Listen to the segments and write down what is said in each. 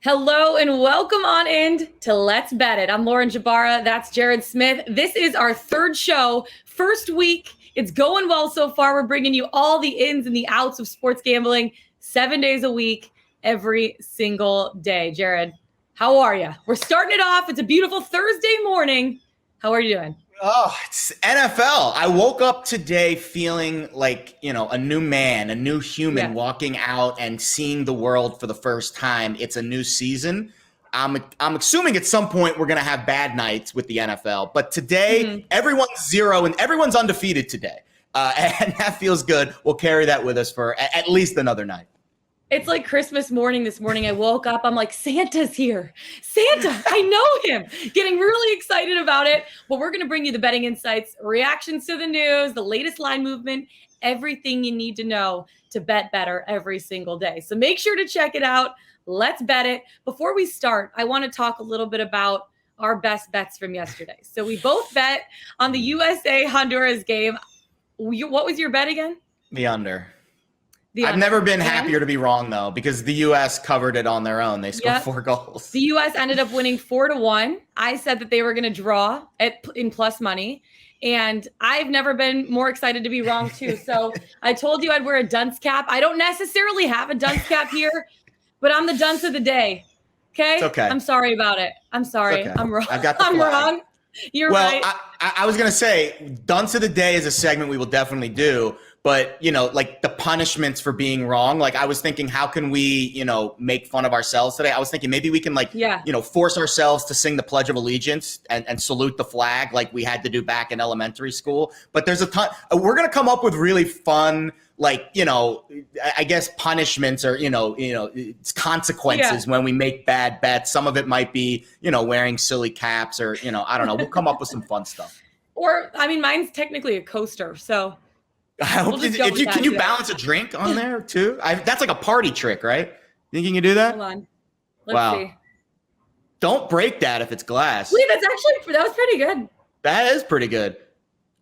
Hello and welcome on in to Let's Bet It. I'm Lauren Jbara. That's Jared Smith. This is our third show, first week. It's going well so far. We're bringing you all the ins and the outs of sports gambling 7 days a week, every single day. Jared, how are you? We're starting it off. It's a beautiful Thursday morning. How are you doing? Oh, it's NFL. I woke up today feeling like, a new man, a new human walking out and seeing the world for the first time. It's a new season. I'm assuming at some point we're going to have bad nights with the NFL. But today, everyone's zero and everyone's undefeated today. And that feels good. We'll carry that with us for at least another night. It's like Christmas morning this morning. I woke up. I'm like, Santa's here. Santa, I know him. Getting really excited about it. But we're going to bring you the betting insights, reactions to the news, the latest line movement, everything you need to know to bet better every single day. So make sure to check it out. Let's bet it. Before we start, I want to talk a little bit about our best bets from yesterday. So we both bet on the USA-Honduras game. What was your bet again? The under. I've never been happier to be wrong, though, because the U.S. covered it on their own. They scored 4 goals. The U.S. ended up winning 4-1. I said that they were going to draw in plus money, and I've never been more excited to be wrong, too. So I told you I'd wear a dunce cap. I don't necessarily have a dunce cap here, but I'm the dunce of the day. Okay? It's okay. I'm sorry about it. I'm sorry. Okay. I'm wrong. I've got the I'm flag. wrong. You're right. I was going to say, dunce of the day is a segment we will definitely do. But, like the punishments for being wrong, like I was thinking, how can we, make fun of ourselves today? I was thinking maybe we can force ourselves to sing the Pledge of Allegiance and salute the flag like we had to do back in elementary school. But there's a ton. We're going to come up with really fun, I guess punishments or, it's consequences when we make bad bets. Some of it might be, wearing silly caps or, I don't know. We'll come up with some fun stuff. Or, mine's technically a coaster. So. Can you balance a drink on there too? That's like a party trick, right? Think you can do that? Hold on. Let's see. Don't break that if it's glass. Wait, that was pretty good. That is pretty good.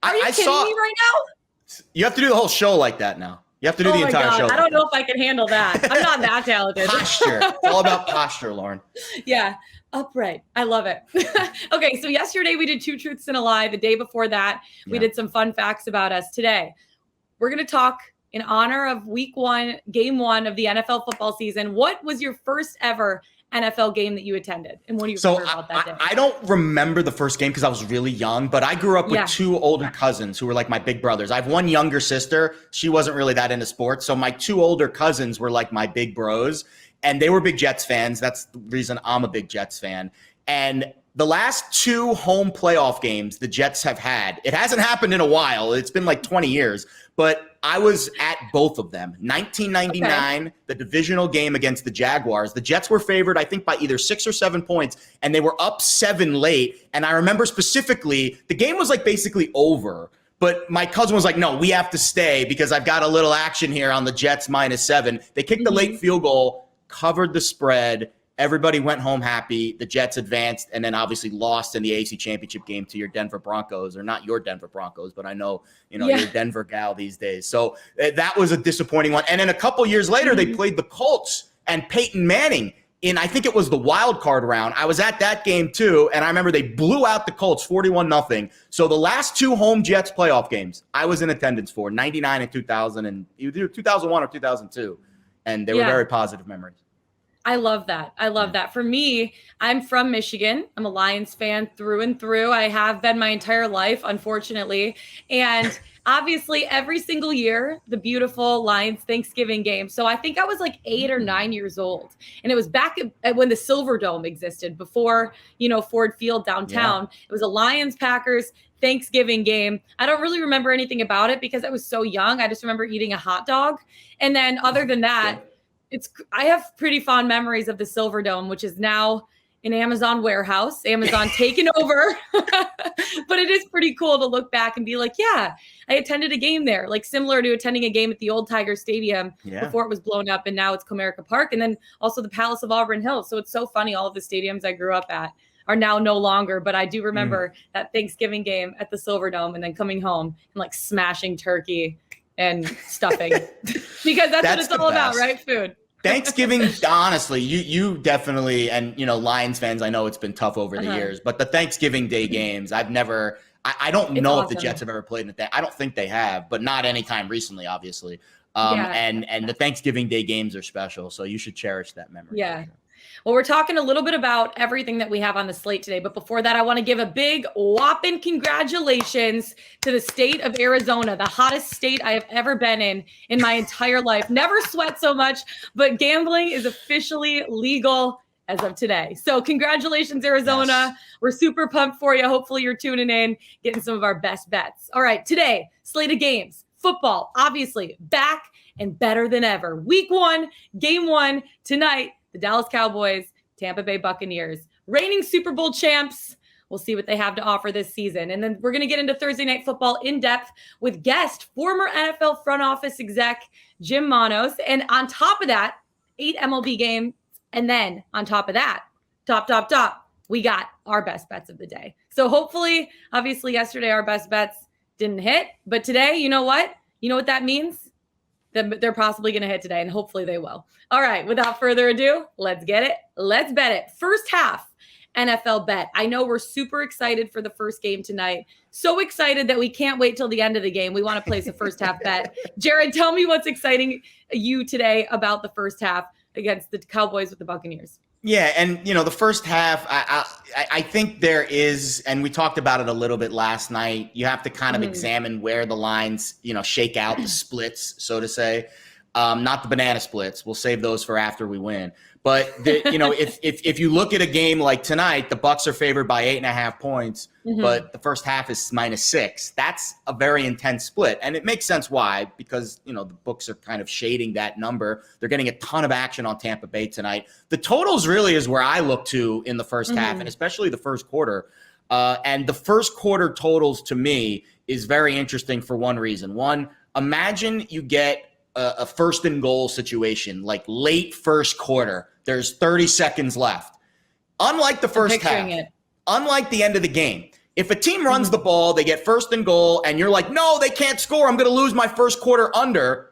Are you kidding me right now? You have to do the whole show like that now. You have to do the entire show. I don't know if I can handle that. I'm not that talented. Posture. It's all about posture, Lauren. Yeah. Upright. I love it. Okay. So yesterday we did 2 truths and a lie. The day before that, we did some fun facts about us. Today, we're going to talk in honor of week 1, game 1 of the NFL football season. What was your first ever NFL game that you attended? And what do you remember about that day? I don't remember the first game because I was really young, but I grew up with 2 older cousins who were like my big brothers. I have one younger sister. She wasn't really that into sports. So my 2 older cousins were like my big bros, and they were big Jets fans. That's the reason I'm a big Jets fan. And the last 2 home playoff games the Jets have had, it hasn't happened in a while. It's been like 20 years, but I was at both of them. 1999, the divisional game against the Jaguars. The Jets were favored, I think, by either 6 or 7 points, and they were up 7 late. And I remember specifically, the game was like basically over, but my cousin was like, no, we have to stay because I've got a little action here on the Jets -7. They kicked the late field goal, covered the spread. Everybody went home happy. The Jets advanced and then obviously lost in the AFC Championship game to your Denver Broncos, or not your Denver Broncos, but I know, you're a Denver gal these days. So that was a disappointing one. And then a couple years later, they played the Colts and Peyton Manning in, I think it was the wild card round. I was at that game too, and I remember they blew out the Colts 41-0. So the last 2 home Jets playoff games I was in attendance for, 99 and 2000, and either 2001 or 2002. And they were very positive memories. I love that. I love that. For me, I'm from Michigan. I'm a Lions fan through and through. I have been my entire life, unfortunately. And obviously every single year, the beautiful Lions Thanksgiving game. So I think I was like 8 or 9 years old. And it was back at when the Silver Dome existed, before, Ford Field downtown. It was a Lions Packers Thanksgiving game. I don't really remember anything about it because I was so young. I just remember eating a hot dog. And then other than that, I have pretty fond memories of the Silver Dome, which is now an Amazon warehouse, Amazon taken over. But it is pretty cool to look back and be like, yeah, I attended a game there, like similar to attending a game at the old Tiger Stadium before it was blown up, and now it's Comerica Park, and then also the Palace of Auburn Hills. So it's so funny. All of the stadiums I grew up at are now no longer, but I do remember that Thanksgiving game at the Silver Dome and then coming home and like smashing turkey and stuffing because that's what it's all about, right? Food. Thanksgiving, honestly, you definitely, and Lions fans, I know it's been tough over the years, but the Thanksgiving Day games, I don't know awesome. if the Jets have ever played in I don't think they have, but not anytime recently, obviously. And the Thanksgiving Day games are special, so you should cherish that memory. Yeah. Well, we're talking a little bit about everything that we have on the slate today. But before that, I want to give a big whopping congratulations to the state of Arizona, the hottest state I have ever been in my entire life. Never sweat so much, but gambling is officially legal as of today. So congratulations, Arizona. Yes. We're super pumped for you. Hopefully you're tuning in, getting some of our best bets. All right, today, slate of games, football, obviously back and better than ever. Week 1, game 1 tonight. The Dallas Cowboys, Tampa Bay Buccaneers, reigning Super Bowl champs. We'll see what they have to offer this season. And then we're going to get into Thursday Night Football in depth with guest, former NFL front office exec, Jim Manos. And on top of that, 8 MLB games. And then on top of that, top, we got our best bets of the day. So hopefully, obviously yesterday, our best bets didn't hit. But today, you know what? You know what that means? That they're possibly going to hit today, and hopefully they will. All right, without further ado, let's get it. Let's bet it. First half NFL bet. I know we're super excited for the first game tonight. So excited that we can't wait till the end of the game. We want to place a first half bet. Jared, tell me what's exciting you today about the first half against the Cowboys with the Buccaneers. Yeah, and the first half, I think there is, and we talked about it a little bit last night. You have to kind of examine where the lines, shake out, the splits, so to say. Not the banana splits. We'll save those for after we win. But if you look at a game like tonight, the Bucs are favored by 8.5 points, but the first half is -6. That's a very intense split, and it makes sense why, because the books are kind of shading that number. They're getting a ton of action on Tampa Bay tonight. The totals really is where I look to in the first half, and especially the first quarter. And the first quarter totals to me is very interesting for one reason. One, imagine you get a first and goal situation, like late first quarter. There's 30 seconds left. Unlike the first half, unlike the end of the game, if a team runs the ball, they get first and goal, and you're like, no, they can't score, I'm going to lose my first quarter under.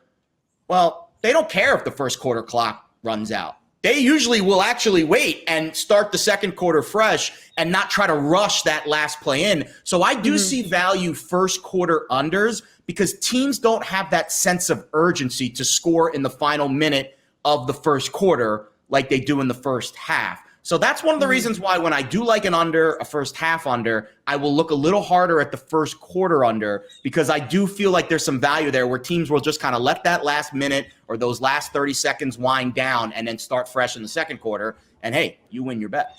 Well, they don't care if the first quarter clock runs out. They usually will actually wait and start the second quarter fresh and not try to rush that last play in. So I do see value first quarter unders, because teams don't have that sense of urgency to score in the final minute of the first quarter like they do in the first half. So that's one of the reasons why when I do like an under, a first half under, I will look a little harder at the first quarter under, because I do feel like there's some value there where teams will just kind of let that last minute or those last 30 seconds wind down and then start fresh in the second quarter. And hey, you win your bet.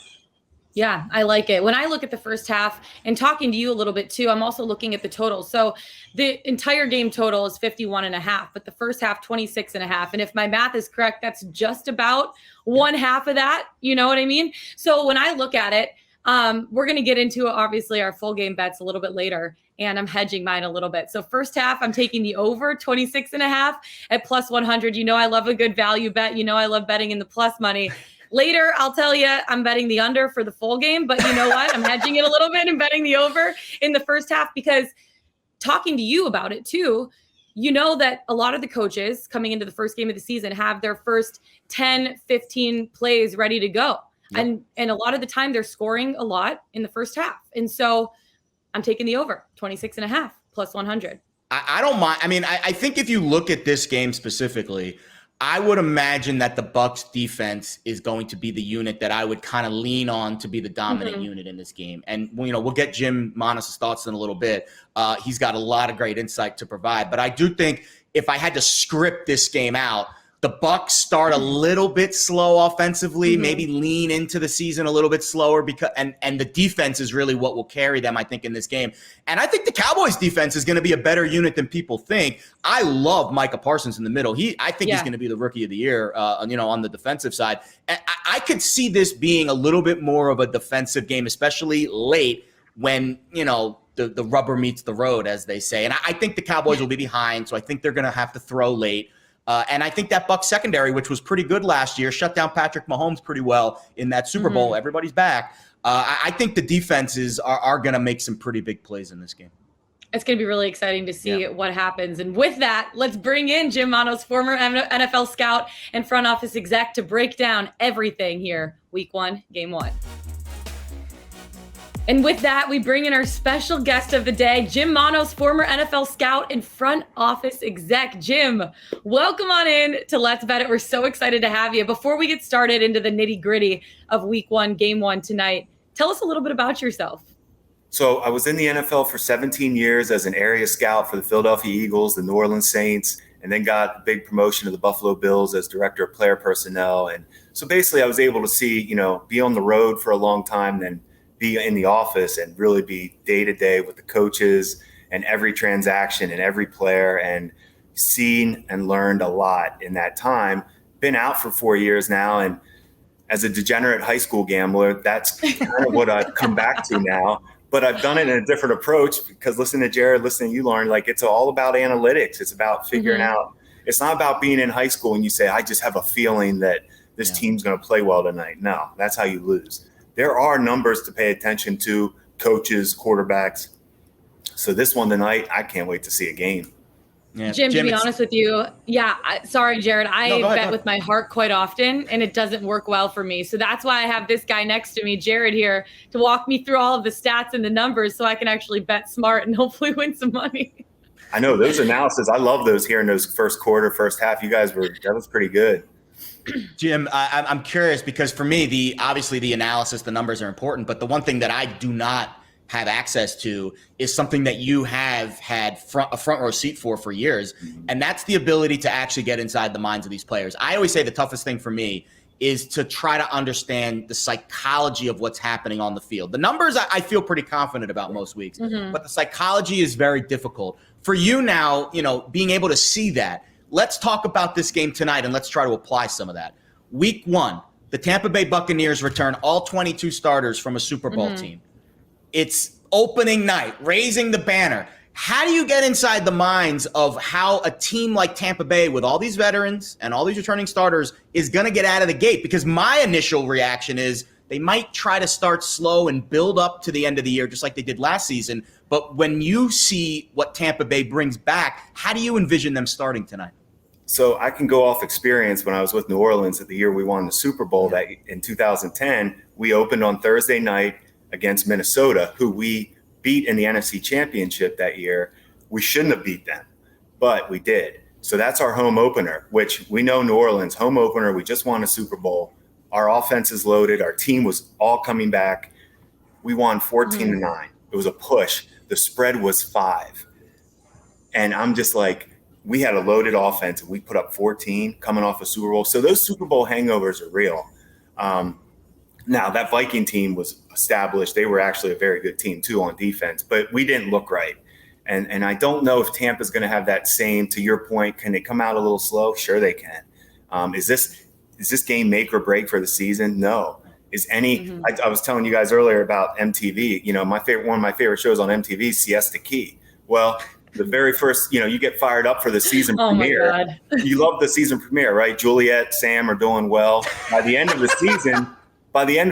Yeah, I like it. When I look at the first half and talking to you a little bit too, I'm also looking at the totals. So the entire game total is 51.5, but the first half 26.5. And if my math is correct, that's just about one half of that. You know what I mean? So when I look at it, we're going to get into obviously our full game bets a little bit later, and I'm hedging mine a little bit. So first half, I'm taking the over 26.5 at plus 100. I love a good value bet. I love betting in the plus money. Later, I'll tell you, I'm betting the under for the full game, but you know what? I'm hedging it a little bit and betting the over in the first half, because talking to you about it too, that a lot of the coaches coming into the first game of the season have their first 10, 15 plays ready to go. Yep. And a lot of the time they're scoring a lot in the first half. And so I'm taking the over 26.5 plus 100. I don't mind. I mean, I think if you look at this game specifically, I would imagine that the Bucs defense is going to be the unit that I would kind of lean on to be the dominant unit in this game. And, we'll get Jim Manos' thoughts in a little bit. He's got a lot of great insight to provide. But I do think if I had to script this game out, the Bucs start a little bit slow offensively, maybe lean into the season a little bit slower, because and the defense is really what will carry them, I think, in this game. And I think the Cowboys defense is going to be a better unit than people think. I love Micah Parsons in the middle. I think he's going to be the rookie of the year, on the defensive side. And I could see this being a little bit more of a defensive game, especially late when, the rubber meets the road, as they say. And I think the Cowboys will be behind, so I think they're going to have to throw late. And I think that Bucs secondary, which was pretty good last year, shut down Patrick Mahomes pretty well in that Super Bowl. Everybody's back. I think the defenses are going to make some pretty big plays in this game. It's going to be really exciting to see what happens. And with that, let's bring in Jim Manos, former NFL scout and front office exec, to break down everything here. Week 1, game 1. And with that, we bring in our special guest of the day, Jim Manos, former NFL scout and front office exec. Jim, welcome on in to Let's Bet It. We're so excited to have you. Before we get started into the nitty gritty of week 1, game 1 tonight, tell us a little bit about yourself. So I was in the NFL for 17 years as an area scout for the Philadelphia Eagles, the New Orleans Saints, and then got a big promotion to the Buffalo Bills as director of player personnel. And so basically I was able to see, be on the road for a long time, then be in the office and really be day to day with the coaches and every transaction and every player, and seen and learned a lot in that time. Been out for 4 years now. And as a degenerate high school gambler, that's kind of what I've come back to now. But I've done it in a different approach because listening to Jared, listening to you, Lauren, it's all about analytics. It's about figuring out. It's not about being in high school and you say, I just have a feeling that this team's going to play well tonight. No, that's how you lose. There are numbers to pay attention to, coaches, quarterbacks. So this one tonight, I can't wait to see a game. Yeah. Jim, to be honest with you, sorry, Jared, I bet with my heart quite often, and it doesn't work well for me. So that's why I have this guy next to me, Jared, here to walk me through all of the stats and the numbers so I can actually bet smart and hopefully win some money. I know those analysis. I love those here in those first quarter, first half. You guys that was pretty good. Jim, I'm curious because for me, obviously the analysis, the numbers are important, but the one thing that I do not have access to is something that you have had a front row seat for years. And that's the ability to actually get inside the minds of these players. I always say the toughest thing for me is to try to understand the psychology of what's happening on the field. The numbers I feel pretty confident about most weeks, but the psychology is very difficult. For you now, being able to see that, let's talk about this game tonight and let's try to apply some of that. Week 1, the Tampa Bay Buccaneers return all 22 starters from a Super Bowl team. It's opening night, raising the banner. How do you get inside the minds of how a team like Tampa Bay with all these veterans and all these returning starters is going to get out of the gate? Because my initial reaction is they might try to start slow and build up to the end of the year just like they did last season. But when you see what Tampa Bay brings back, how do you envision them starting tonight? So I can go off experience. When I was with New Orleans at the year we won the Super Bowl, that in 2010, we opened on Thursday night against Minnesota, who we beat in the NFC Championship that year. We shouldn't have beat them, but we did. So that's our home opener, which we know New Orleans, home opener, we just won a Super Bowl. Our offense is loaded. Our team was all coming back. We won 14-9. It was a push. The spread was 5. And I'm just like, we had a loaded offense and we put up 14 coming off a Super Bowl. So those Super Bowl hangovers are real. Now, that Viking team was established. They were actually a very good team, too, on defense. But we didn't look right. And I don't know if Tampa's going to have that same, to your point, can they come out a little slow? Sure they can. Is this game make or break for the season? No. I was telling you guys earlier about MTV. One of my favorite shows on MTV, Siesta Key. Well, the very first, you get fired up for the season premiere. My God. You love the season premiere, right? Juliet, Sam are doing well. By the end of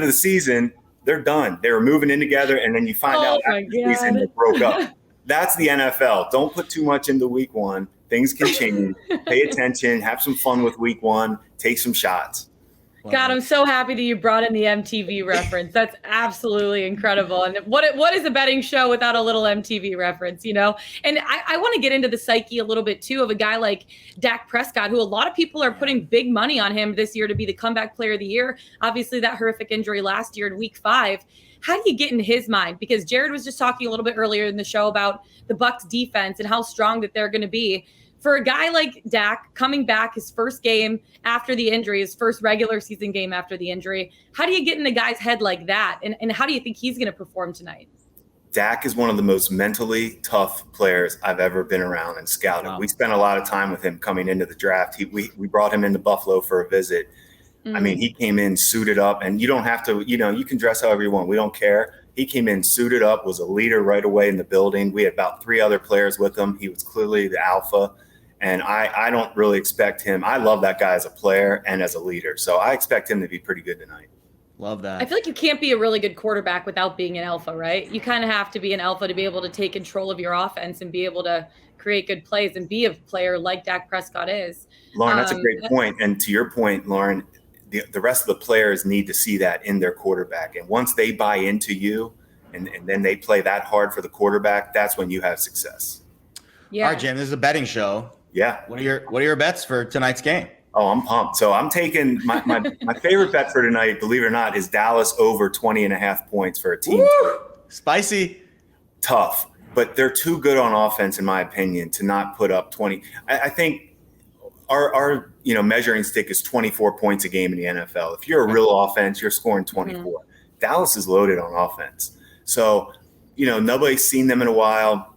the season, they're done. They were moving in together, and then you find out after the season they broke up. That's the NFL. Don't put too much into week 1. Things can change. Pay attention. Have some fun with week 1. Take some shots. God, I'm so happy that you brought in the MTV reference. That's absolutely incredible. And what is a betting show without a little MTV reference, And I want to get into the psyche a little bit, too, of a guy like Dak Prescott, who a lot of people are putting big money on him this year to be the comeback player of the year. Obviously, that horrific injury last year in week 5. How do you get in his mind? Because Jared was just talking a little bit earlier in the show about the Bucs defense and how strong that they're going to be. For a guy like Dak coming back his first game after the injury, his first regular season game after the injury, how do you get in a guy's head like that? And how do you think he's going to perform tonight? Dak is one of the most mentally tough players I've ever been around and scouted. Wow. We spent a lot of time with him coming into the draft. We brought him into Buffalo for a visit. I mean, he came in suited up, and you don't have to, you can dress however you want. We don't care. He came in suited up, was a leader right away in the building. We had about 3 other players with him. He was clearly the alpha. And I don't really expect him. I love that guy as a player and as a leader. So I expect him to be pretty good tonight. Love that. I feel like you can't be a really good quarterback without being an alpha, right? You kind of have to be an alpha to be able to take control of your offense and be able to create good plays and be a player like Dak Prescott is. Lauren, that's a great point. And to your point, Lauren, the rest of the players need to see that in their quarterback. And once they buy into you and then they play that hard for the quarterback, that's when you have success. Yeah. All right, Jim, this is a betting show. Yeah. What are your bets for tonight's game? Oh, I'm pumped. So I'm taking my favorite bet for tonight, believe it or not, is Dallas over 20.5 points for a team. Woo! Spicy. Tough, but they're too good on offense, in my opinion, to not put up 20. I think our measuring stick is 24 points a game in the NFL. If you're a real offense, you're scoring 24. Mm-hmm. Dallas is loaded on offense. So, nobody's seen them in a while.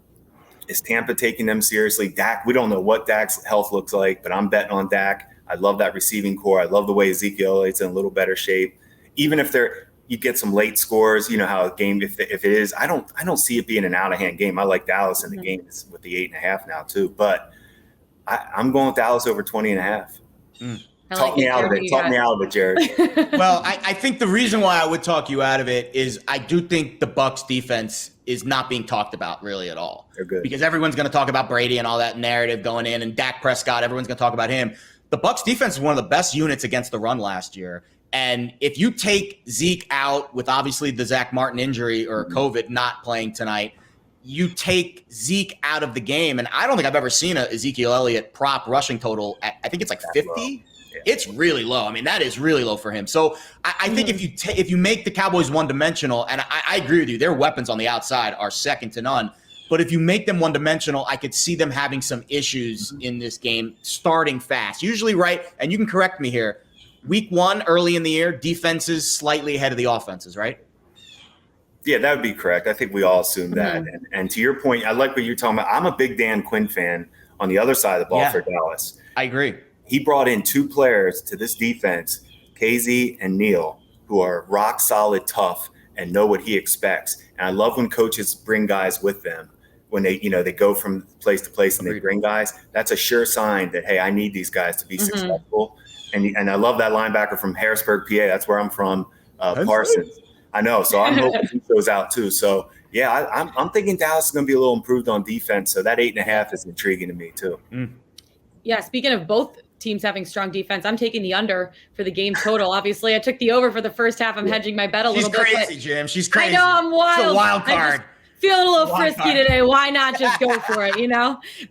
Is Tampa taking them seriously? Dak, we don't know what Dak's health looks like, but I'm betting on Dak. I love that receiving core. I love the way Ezekiel Elliott's in a little better shape. Even if you get some late scores, how a game, if it is, I don't see it being an out of hand game. I like Dallas in the game with the 8.5 now too, but I'm going with Dallas over 20.5. Talk me out of it, Jared. Well, I think the reason why I would talk you out of it is I do think the Bucs defense is not being talked about really at all. They're good. Because everyone's going to talk about Brady and all that narrative going in, and Dak Prescott, everyone's going to talk about him. The Bucs defense is one of the best units against the run last year. And if you take Zeke out with obviously the Zach Martin injury or COVID not playing tonight, you take Zeke out of the game. And I don't think I've ever seen a Ezekiel Elliott prop rushing total at, I think it's like 50. Yeah. It's really low. I mean, that is really low for him. So I think if you make the Cowboys one-dimensional, and I agree with you, their weapons on the outside are second to none. But if you make them one-dimensional, I could see them having some issues in this game starting fast. Usually, right, and you can correct me here, week one, early in the year, defenses slightly ahead of the offenses, right? Yeah, that would be correct. I think we all assume that. And to your point, I like what you're talking about. I'm a big Dan Quinn fan on the other side of the ball for Dallas. I agree. He brought in two players to this defense, KZ and Neal, who are rock solid tough and know what he expects. And I love when coaches bring guys with them. When they go from place to place and they bring guys, that's a sure sign that, hey, I need these guys to be successful. And I love that linebacker from Harrisburg, PA. That's where I'm from, Parsons. I know. So I'm hoping he goes out too. So, yeah, I'm thinking Dallas is going to be a little improved on defense. So that 8.5 is intriguing to me too. Yeah, speaking of both teams having strong defense, I'm taking the under for the game total. Obviously, I took the over for the first half. I'm hedging my bet a little bit. She's crazy, Jim. She's crazy. I know, I'm wild. It's a wild card. Feeling a little frisky today. Why not just go for it,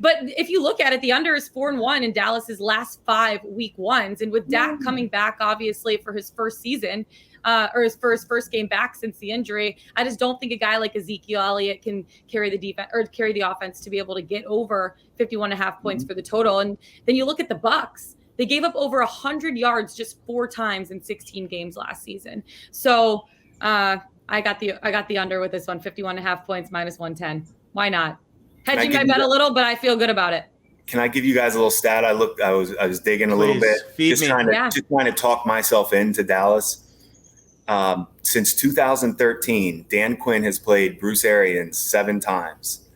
But if you look at it, the under is 4-1 in Dallas's last 5 week ones. And with Dak coming back, obviously, for his first season, or his first game back since the injury, I just don't think a guy like Ezekiel Elliott can carry the defense or carry the offense to be able to get over 51.5 points for the total. And then you look at the Bucs. They gave up over 100 yards just 4 times in 16 games last season. So, I got the under with this one, 51.5 points minus 110. Why not? Hedging my bet a little, but I feel good about it. Can I give you guys a little stat? I was digging a little bit, just trying to talk myself into Dallas. Since 2013, Dan Quinn has played Bruce Arians 7 times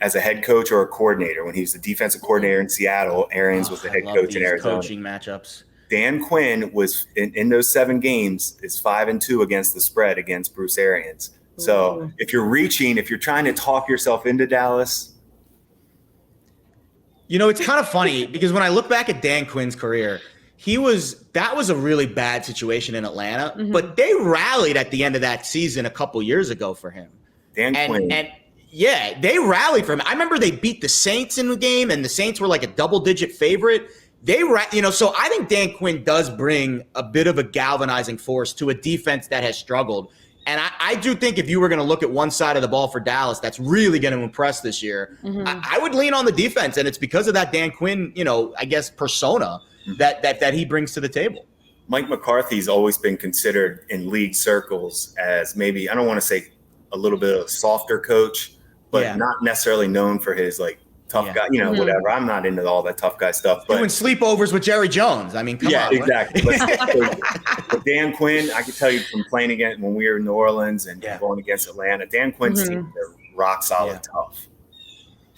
as a head coach or a coordinator. When he was the defensive coordinator in Seattle, Arians was the head coach in Arizona. Coaching matchups. Dan Quinn was in those 7 games is 5-2 against the spread against Bruce Arians. So if you're trying to talk yourself into Dallas. It's kind of funny because when I look back at Dan Quinn's career, that was a really bad situation in Atlanta, but they rallied at the end of that season a couple years ago for him. Dan Quinn. And yeah, they rallied for him. I remember they beat the Saints in the game, and the Saints were like a double-digit favorite. So I think Dan Quinn does bring a bit of a galvanizing force to a defense that has struggled. And I do think if you were going to look at one side of the ball for Dallas that's really going to impress this year, I would lean on the defense. And it's because of that Dan Quinn, I guess, persona that he brings to the table. Mike McCarthy's always been considered in league circles as maybe, I don't want to say a little bit of a softer coach, but not necessarily known for his tough guy, whatever. I'm not into all that tough guy stuff. But doing sleepovers with Jerry Jones. I mean, come on. Exactly. But Dan Quinn, I can tell you from playing against when we were in New Orleans and going against Atlanta, Dan Quinn's teams are rock solid tough.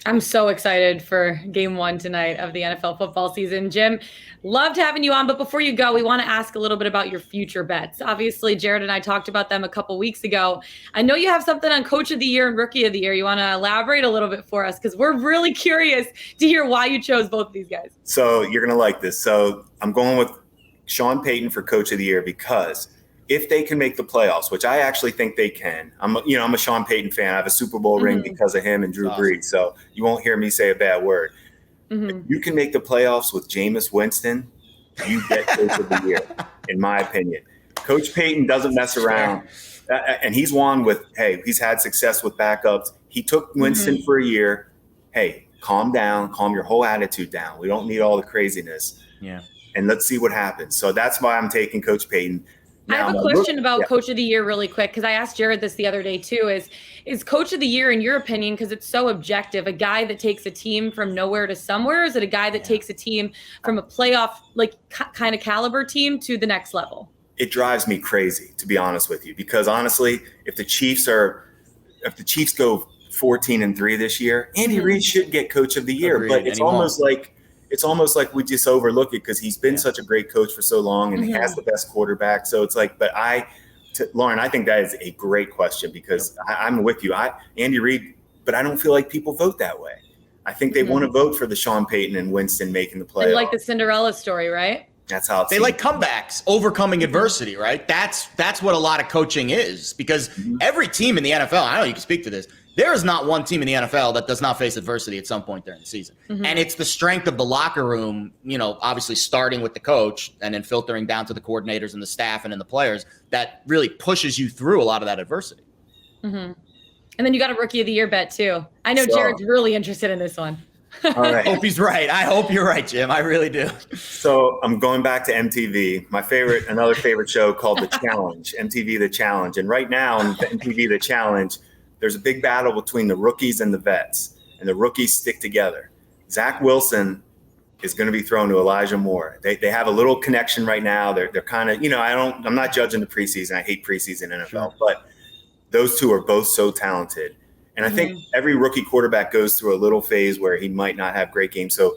I'm so excited for game 1 tonight of the NFL football season. Jim, loved having you on. But before you go, we want to ask a little bit about your future bets. Obviously, Jared and I talked about them a couple weeks ago. I know you have something on Coach of the Year and Rookie of the Year. You want to elaborate a little bit for us? Because we're really curious to hear why you chose both of these guys. So you're going to like this. So I'm going with Sean Payton for Coach of the Year because if they can make the playoffs, which I actually think they can, I'm a Sean Payton fan. I have a Super Bowl ring because of him and Drew Brees. So you won't hear me say a bad word. If you can make the playoffs with Jameis Winston, you get Coach of the Year, in my opinion. Coach Payton doesn't mess around. And he's won with, he's had success with backups. He took Winston for a year. Hey, calm down, calm your whole attitude down. We don't need all the craziness. Yeah. And let's see what happens. So that's why I'm taking Coach Payton. Now, I have a question about Coach of the Year really quick, because I asked Jared this the other day too, is Coach of the Year, in your opinion, because it's so objective, a guy that takes a team from nowhere to somewhere? Or is it a guy that takes a team from a playoff kind of caliber team to the next level? It drives me crazy, to be honest with you, because honestly, if the Chiefs go 14-3 this year, Andy Reid should get Coach of the Year. Agreed. But it's almost like we just overlook it because he's been such a great coach for so long and he has the best quarterback. So it's like, but Lauren, I think that is a great question because I'm with you. Andy Reid, but I don't feel like people vote that way. I think they want to vote for the Sean Payton and Winston making the playoffs. And like the Cinderella story, right? That's how they like comebacks, overcoming adversity, right? That's what a lot of coaching is, because every team in the NFL, I know you can speak to this, there is not one team in the NFL that does not face adversity at some point during the season. And it's the strength of the locker room, obviously starting with the coach and then filtering down to the coordinators and the staff and then the players, that really pushes you through a lot of that adversity. And then you got a Rookie of the Year bet too. I know Jared's really interested in this one. All right. I hope he's right. I hope you're right, Jim. I really do. So I'm going back to MTV, another favorite show called The Challenge, MTV The Challenge. And right now on MTV The Challenge, there's a big battle between the rookies and the vets, and the rookies stick together. Zach Wilson is going to be thrown to Elijah Moore. They have a little connection right now. They're kind of, I'm not judging the preseason. I hate preseason NFL, but those two are both so talented. And I think every rookie quarterback goes through a little phase where he might not have great games. So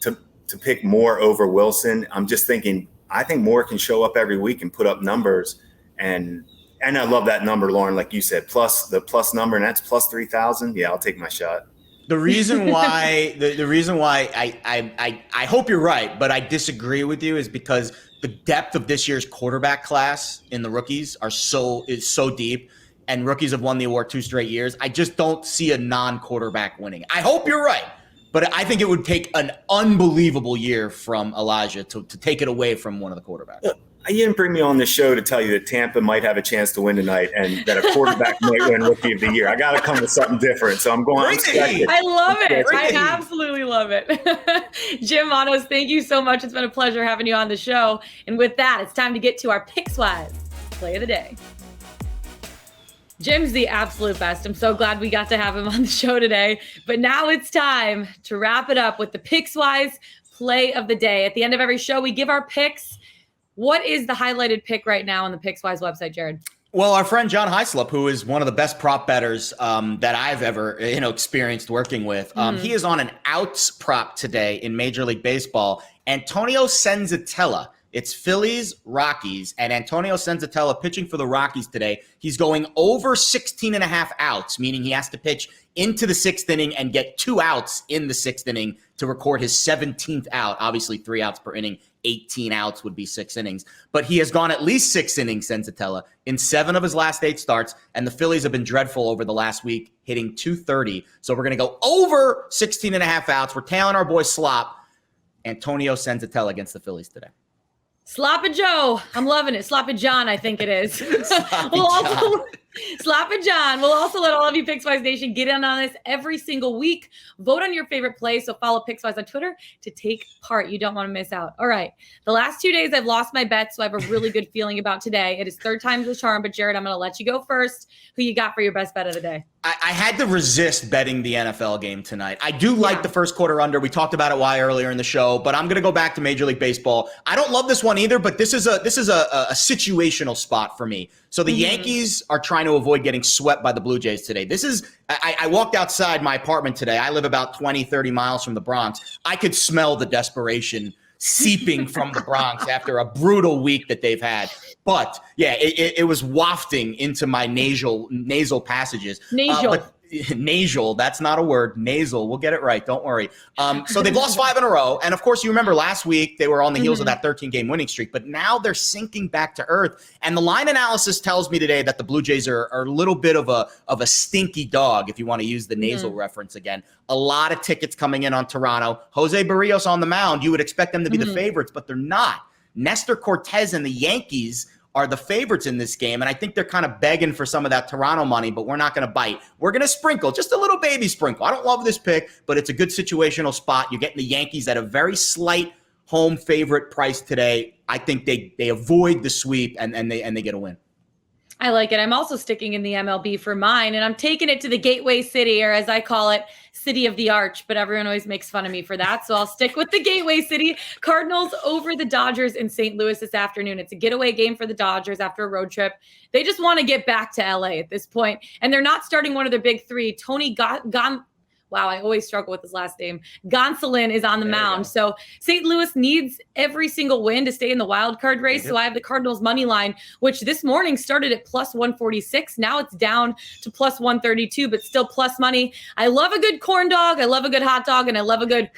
to pick Moore over Wilson, I'm just thinking, I think Moore can show up every week and put up numbers. And I love that number, Lauren, like you said, the plus number, and that's plus 3,000. Yeah, I'll take my shot. The reason why the reason why I hope you're right, but I disagree with you is because the depth of this year's quarterback class in the rookies is so deep, and rookies have won the award 2 straight years. I just don't see a non-quarterback winning. I hope you're right, but I think it would take an unbelievable year from Elijah to take it away from one of the quarterbacks. Yeah. You didn't bring me on this show to tell you that Tampa might have a chance to win tonight and that a quarterback might win Rookie of the Year. I got to come with something different. So I'm going. I love it. I absolutely love it. Jim Manos, thank you so much. It's been a pleasure having you on the show. And with that, it's time to get to our Pickswise play of the day. Jim's the absolute best. I'm so glad we got to have him on the show today. But now it's time to wrap it up with the Pickswise play of the day. At the end of every show, we give our picks. What is the highlighted pick right now on the Pickswise website, Jared? Well, our friend John Heislop, who is one of the best prop bettors that I've ever experienced working with, he is on an outs prop today in Major League Baseball. Antonio Senzatella. It's Phillies, Rockies, and Antonio Senzatella pitching for the Rockies today. He's going over 16.5 outs, meaning he has to pitch into the 6th inning and get 2 outs in the 6th inning to record his 17th out. Obviously, 3 outs per inning. 18 outs would be 6 innings. But he has gone at least 6 innings, Senzatella, in 7 of his last 8 starts, and the Phillies have been dreadful over the last week, hitting .230. So we're going to go over 16.5 outs. We're tailing our boy Slop. Antonio Senzatella against the Phillies today. Sloppy Joe. I'm loving it. Sloppy John, I think it is. Sloppy John. We'll also let all of you Pickswise Nation get in on this every single week. Vote on your favorite play. So follow Pickswise on Twitter to take part. You don't want to miss out. All right. The last 2 days I've lost my bet, so I have a really good feeling about today. It is 3rd time's the charm, but Jared, I'm going to let you go first. Who you got for your best bet of the day? I had to resist betting the NFL game tonight. I do like the first quarter under. We talked about it earlier in the show, but I'm going to go back to Major League Baseball. I don't love this one either, but this is a situational spot for me. So the Yankees are trying to to avoid getting swept by the Blue Jays today. I walked outside my apartment today. I live about 20, 30 miles from the Bronx. I could smell the desperation seeping from the Bronx after a brutal week that they've had. But yeah, it was wafting into my nasal passages. Nasal, that's not a word. Nasal, we'll get it right. Don't worry. So they've lost 5 in a row. And of course, you remember last week, they were on the heels of that 13-game winning streak, but now they're sinking back to earth. And the line analysis tells me today that the Blue Jays are a little bit of a stinky dog, if you want to use the nasal reference again. A lot of tickets coming in on Toronto. Jose Barrios on the mound. You would expect them to be the favorites, but they're not. Nestor Cortez and the Yankees are the favorites in this game, and I think they're kind of begging for some of that Toronto money, but we're not going to bite. We're going to sprinkle, just a little baby sprinkle. I don't love this pick, but it's a good situational spot. You're getting the Yankees at a very slight home favorite price today. I think they avoid the sweep and they get a win. I like it. I'm also sticking in the MLB for mine, and I'm taking it to the Gateway City, or as I call it, City of the Arch, but everyone always makes fun of me for that. So I'll stick with the Gateway City. Cardinals over the Dodgers in St. Louis this afternoon. It's a getaway game for the Dodgers after a road trip. They just want to get back to LA at this point, and they're not starting one of their big three. Tony Wow, I always struggle with his last name. Gonsolin is on the mound. So St. Louis needs every single win to stay in the wild card race. So I have the Cardinals money line, which this morning started at plus 146. Now it's down to plus 132, but still plus money. I love a good corn dog. I love a good hot dog, and I love a good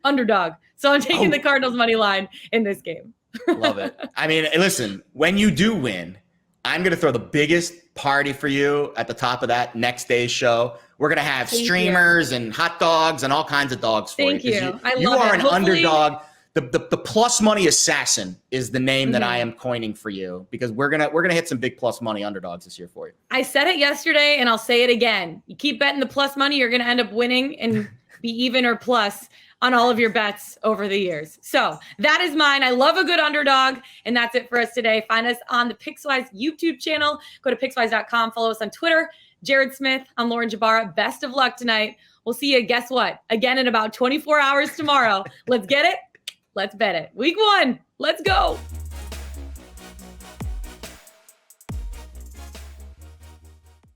underdog. So I'm taking the Cardinals money line in this game. Love it. I mean, listen, when you do win, I'm going to throw the biggest party for you at the top of that next day's show. We're going to have streamers and hot dogs and all kinds of dogs for you. Thank you. I love it. You are an underdog. The plus money assassin is the name that I am coining for you, because we're gonna hit some big plus money underdogs this year for you. I said it yesterday and I'll say it again. You keep betting the plus money, you're gonna end up winning and be even or plus on all of your bets over the years. So that is mine. I love a good underdog, and that's it for us today. Find us on the Pickswise YouTube channel. Go to pickswise.com. Follow us on Twitter. Jared Smith, I'm Lauren Jbara. Best of luck tonight. We'll see you, guess what? Again in about 24 hours tomorrow. Let's get it. Let's bet it. Week 1. Let's go.